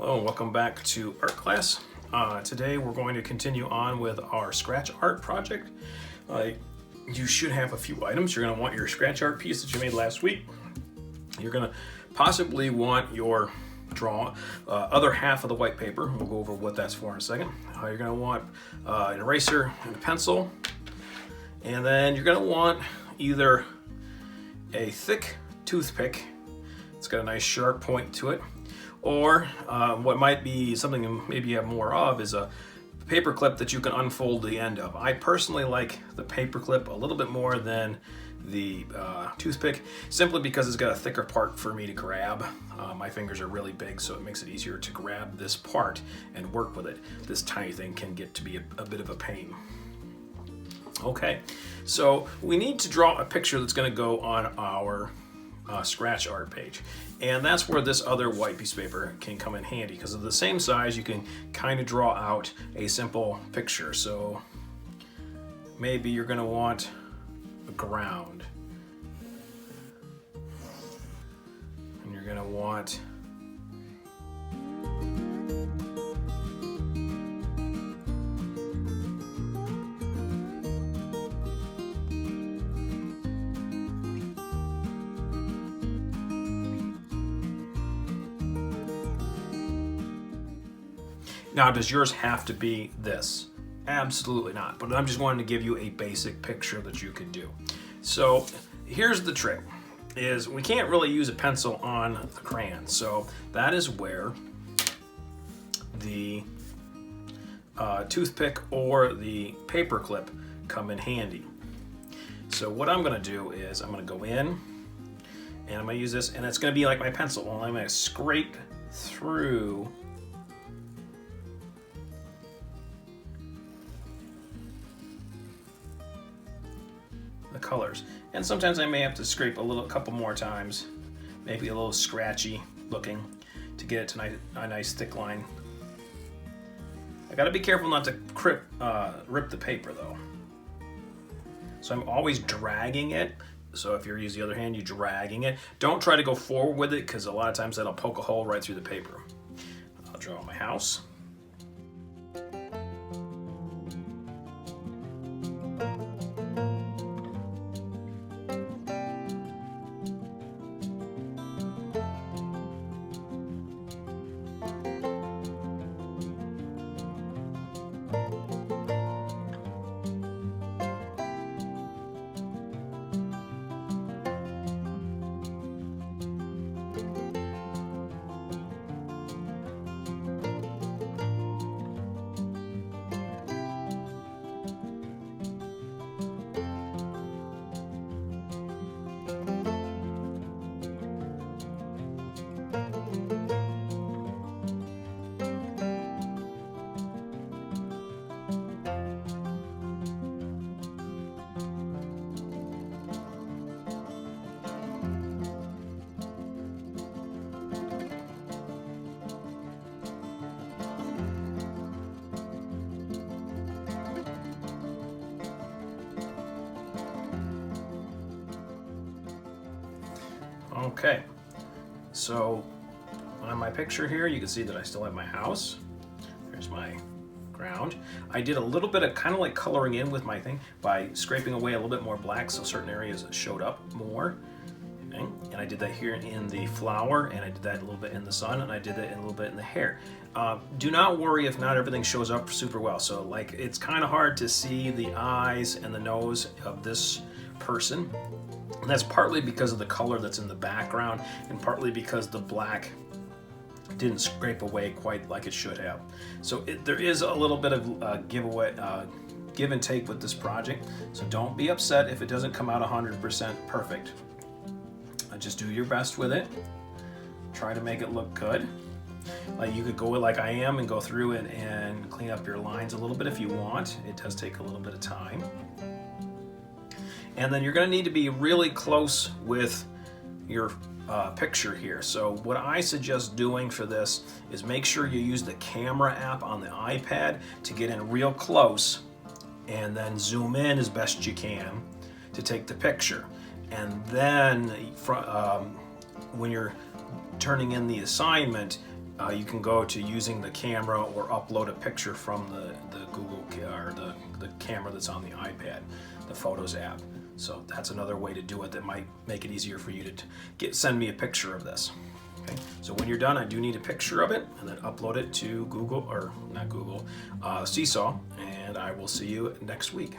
Hello and welcome back to art class. Today we're going to continue on with our scratch art project. You should have a few items. You're going to want your scratch art piece that you made last week. You're going to possibly want your other half of the white paper. We'll go over what that's for in a second. You're going to want an eraser and a pencil. And then you're going to want either a thick toothpick. It's got a nice sharp point to it. Or what might be something maybe you have more of is a paper clip that you can unfold the end of. I personally like the paper clip a little bit more than the toothpick, simply because it's got a thicker part for me to grab. My fingers are really big, so it makes it easier to grab this part and work with it. This tiny thing can get to be a bit of a pain. Okay, so we need to draw a picture that's going to go on our scratch art page, and that's where this other white piece of paper can come in handy, because of the same size you can kind of draw out a simple picture. So maybe you're going to want a ground, and you're going to want Now, does yours have to be this? Absolutely not, but I'm just wanting to give you a basic picture that you can do. So here's the trick, is we can't really use a pencil on the crayon, so that is where the toothpick or the paper clip come in handy. So what I'm gonna do is I'm gonna go in and I'm gonna use this, and it's gonna be like my pencil, only I'm gonna scrape through the colors. And sometimes I may have to scrape a couple more times, maybe a little scratchy looking, to get it to a nice thick line. I gotta be careful not to rip the paper though. So I'm always dragging it. So if you're using the other hand, you're dragging it. Don't try to go forward with it, because a lot of times that'll poke a hole right through the paper. I'll draw my house. Okay, so on my picture here, you can see that I still have my house. There's my ground. I did a little bit of kind of like coloring in with my thing by scraping away a little bit more black, so certain areas showed up more. Okay. And I did that here in the flower, and I did that a little bit in the sun, and I did that a little bit in the hair. Do not worry if not everything shows up super well. So like, it's kind of hard to see the eyes and the nose of this person. And that's partly because of the color that's in the background, and partly because the black didn't scrape away quite like it should have. So there is a little bit of give and take with this project. So don't be upset if it doesn't come out 100% perfect. Just do your best with it. Try to make it look good. Like, you could go like I am and go through it and clean up your lines a little bit if you want. It does take a little bit of time. And then you're going to need to be really close with your picture here. So what I suggest doing for this is make sure you use the camera app on the iPad to get in real close, and then zoom in as best you can to take the picture. And then when you're turning in the assignment, you can go to using the camera or upload a picture from the Google or the camera that's on the iPad, the Photos app. So that's another way to do it that might make it easier for you to send me a picture of this. Okay. So when you're done, I do need a picture of it, and then upload it to Google, or not Google, Seesaw, and I will see you next week.